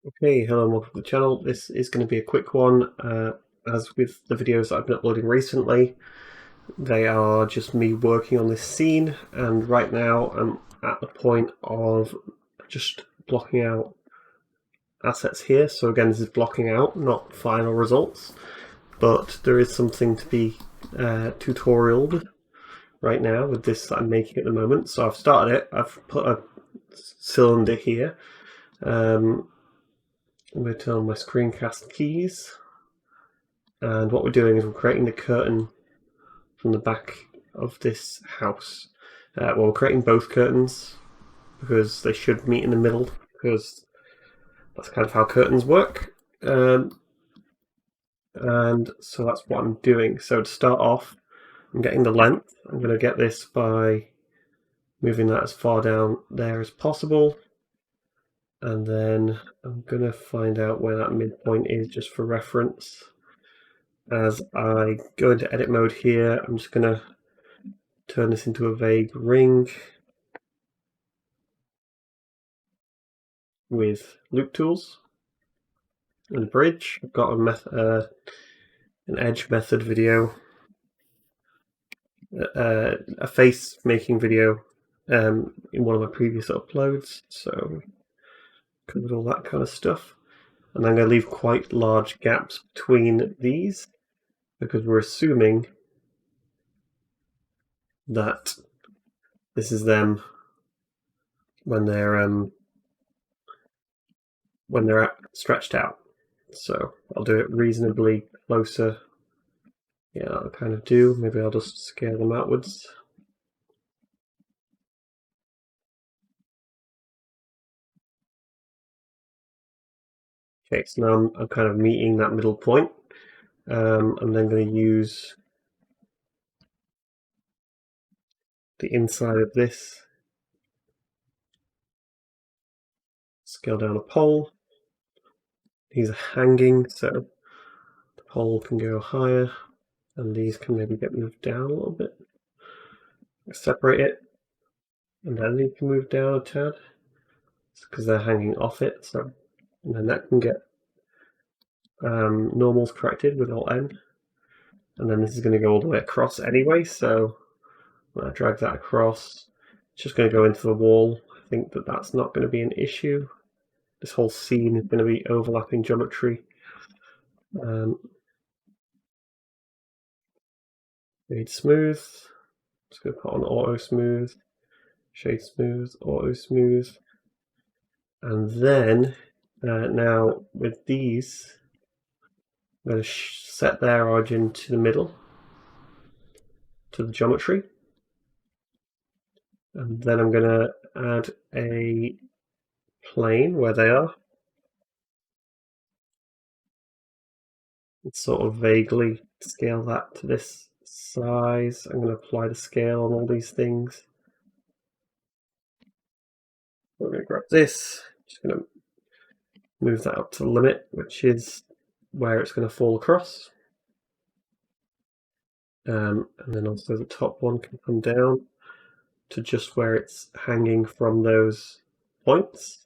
Okay, hello and welcome to the channel. This is going to be a quick one. As with the videos that I've been uploading recently, they are just me working on this scene, and right now I'm at the point of just blocking out assets here. So again, this is blocking out, not final results, but there is something to be tutorialed right now with this that I'm making at the moment. So I've started it. I've put a cylinder here. I'm going to turn on my screencast keys, and what we're doing is we're creating the curtain from the back of this house. Well, we're creating both curtains because they should meet in the middle, because that's kind of how curtains work. And so that's what I'm doing. So to start off, I'm getting the length. I'm going to get this by moving that as far down there as possible. And then I'm going to find out where that midpoint is just for reference. As I go into edit mode here, I'm just going to turn this into a vague ring with loop tools and bridge. I've got an edge method video, a face making video in one of my previous uploads, so covered all that kind of stuff. And I'm going to leave quite large gaps between these because we're assuming that this is them when they're stretched out. So I'll do it reasonably closer. Yeah, that'll kind of do. Maybe I'll just scale them outwards. Okay, so now I'm kind of meeting that middle point. I'm then going to use the inside of this, scale down a pole. These are hanging, so the pole can go higher, and these can maybe get moved down a little bit. Separate it, and then these can move down a tad, because they're hanging off it. So, and then that can get normals corrected with Alt N, and then this is going to go all the way across anyway. So when I drag that across, it's just going to go into the wall. I think that that's not going to be an issue. This whole scene is going to be overlapping geometry. Shade smooth. Just going to put on auto smooth, shade smooth, auto smooth, and then now with these, I'm going to set their origin to the middle, to the geometry, and then I'm going to add a plane where they are. And sort of vaguely scale that to this size. I'm going to apply the scale on all these things. We're going to grab this, just going to move that up to the limit, which is where it's going to fall across. And then also the top one can come down to just where it's hanging from those points.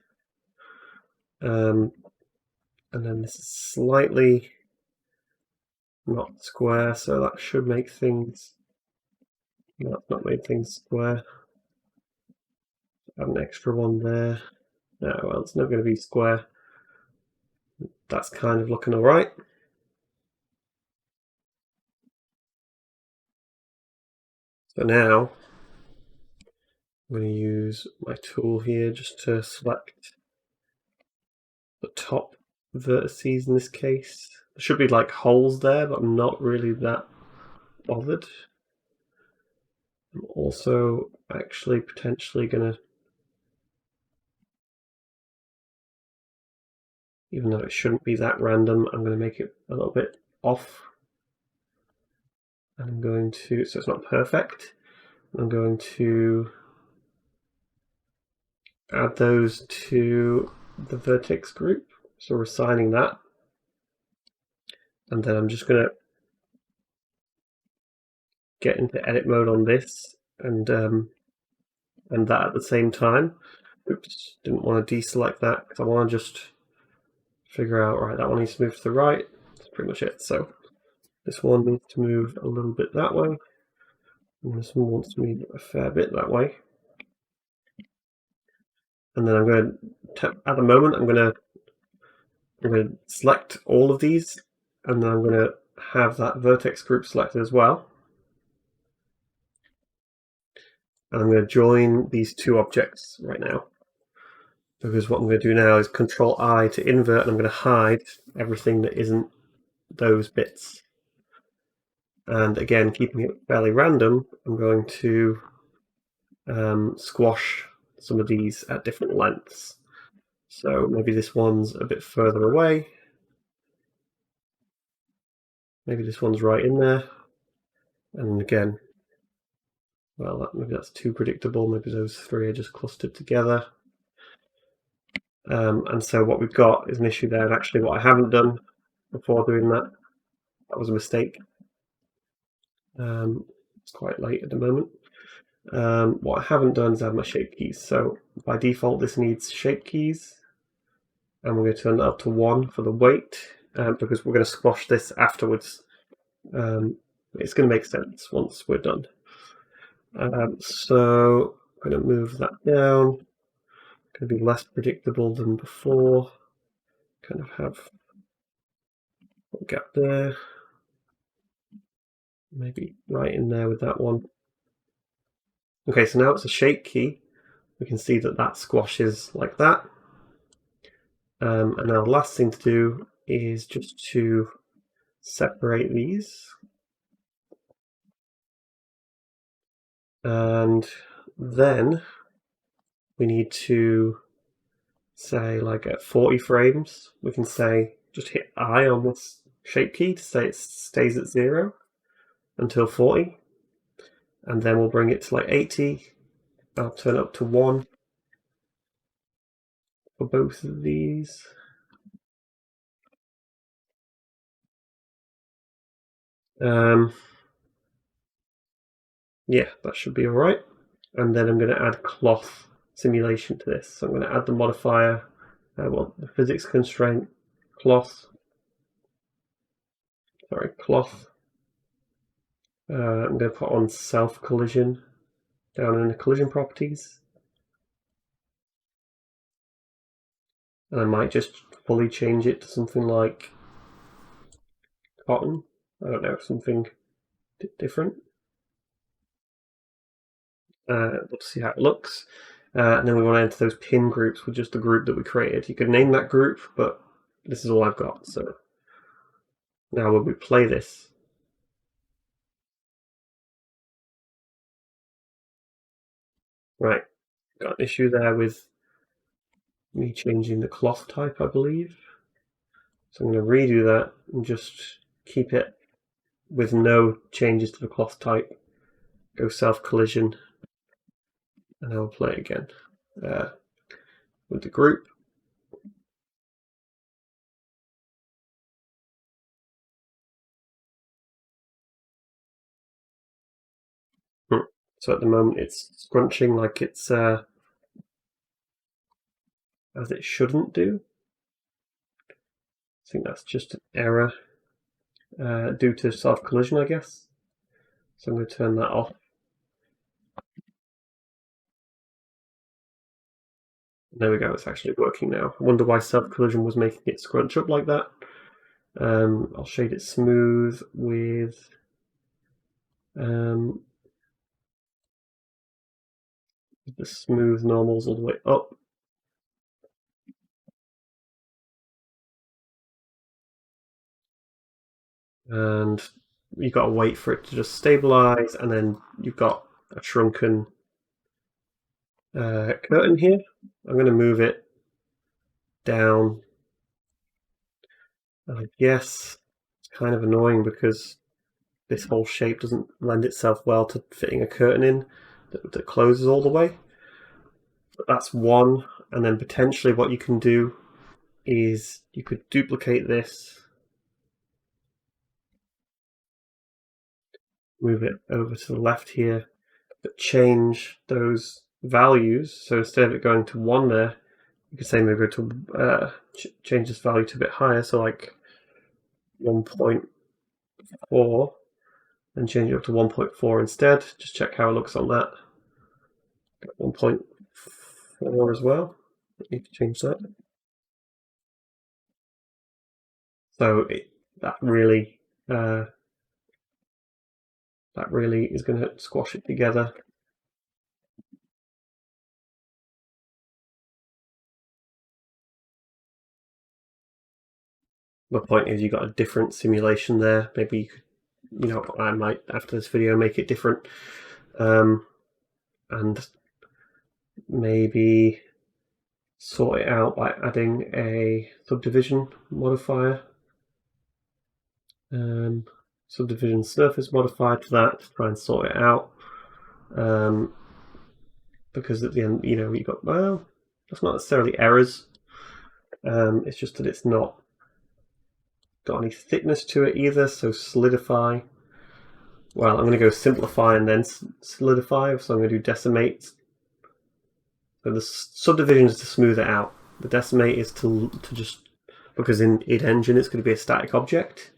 And then this is slightly not square, so that should make things, that's not made things square. Add an extra one there. No, well, it's not going to be square. That's kind of looking all right. So now I'm going to use my tool here just to select the top vertices in this case. There should be like holes there, but I'm not really that bothered. I'm also actually potentially going to, even though it shouldn't be that random, I'm going to make it a little bit off. I'm going to, so it's not perfect, I'm going to add those to the vertex group. So we're assigning that. And then I'm just going to get into edit mode on this and that at the same time. Oops, didn't want to deselect that because I want to just figure out, right, that one needs to move to the right. That's pretty much it. So this one needs to move a little bit that way, and this one wants to move a fair bit that way. And then I'm going to, at the moment, I'm going to select all of these, and then I'm going to have that vertex group selected as well. And I'm going to join these two objects right now, because what I'm going to do now is Control I to invert, and I'm going to hide everything that isn't those bits. And again, keeping it fairly random, I'm going to squash some of these at different lengths. So maybe this one's a bit further away. Maybe this one's right in there. And again, well, maybe that's too predictable. Maybe those three are just clustered together. And so what we've got is an issue there. And actually what I haven't done before doing that was a mistake. It's quite late at the moment. What I haven't done is add my shape keys. So by default, this needs shape keys. And we're going to turn that up to 1 for the weight, because we're going to squash this afterwards. It's going to make sense once we're done. So I'm going to move that down. Going to be less predictable than before. Kind of have a gap there. Maybe right in there with that one. Okay, so now it's a shape key. We can see that that squashes like that. And now the last thing to do is just to separate these. And then we need to say, like at 40 frames, we can say, just hit I on this shape key to say it stays at 0 until 40. And then we'll bring it to like 80. I'll turn it up to 1 for both of these. Yeah, that should be all right. And then I'm going to add cloth simulation to this. So I'm going to add the modifier, the physics constraint cloth. Sorry, cloth. I'm going to put on self collision down in the collision properties. And I might just fully change it to something like cotton. I don't know, something different. Let's see how it looks. And then we want to enter those pin groups with just the group that we created. You could name that group, but this is all I've got. So now when we play this, right, got an issue there with me changing the cloth type, I believe. So I'm going to redo that and just keep it with no changes to the cloth type. Go self collision, and I'll play it again with the group. So at the moment it's scrunching like it's as it shouldn't do. I think that's just an error due to self collision, I guess. So I'm going to turn that off. There we go, it's actually working now. I wonder why self collision was making it scrunch up like that. I'll shade it smooth with the smooth normals all the way up. And you've got to wait for it to just stabilize, and then you've got a shrunken curtain here. I'm going to move it down. I guess it's kind of annoying because this whole shape doesn't lend itself well to fitting a curtain in that closes all the way. But that's one, and then potentially what you can do is you could duplicate this, move it over to the left here, but change those values. So instead of it going to 1 there, you could say maybe go to change this value to a bit higher, so like 1.4, and change it up to 1.4 instead. Just check how it looks on that. 1.4 as well. Need to change that. So that really is going to squash it together. The point is, you got a different simulation there. Maybe you could, you know, I might after this video make it different, and maybe sort it out by adding a subdivision modifier, subdivision surface modifier to that to try and sort it out. Because at the end, you know, you got, well, that's not necessarily errors. It's just that it's not got any thickness to it either. So solidify. Well, I'm going to go simplify and then solidify. So I'm going to do decimate. So the subdivision is to smooth it out. The decimate is to just, because in id engine it's going to be a static object.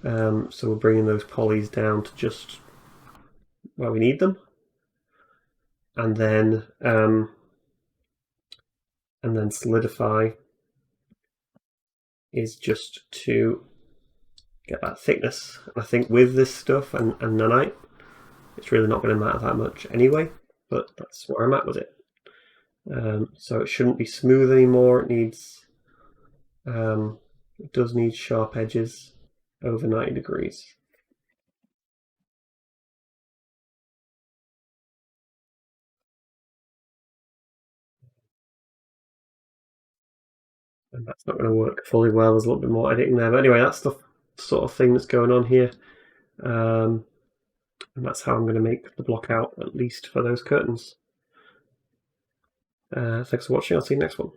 So we're bringing those polys down to just where we need them, and then solidify is just to get that thickness. And I think with this stuff and nanite, it's really not going to matter that much anyway, but that's where I'm at with it. So it shouldn't be smooth anymore. It needs, it does need sharp edges over 90 degrees. And that's not going to work fully well. There's a little bit more editing there. But anyway, that's the sort of thing that's going on here. And that's how I'm going to make the block out, at least for those curtains. Thanks for watching. I'll see you next one.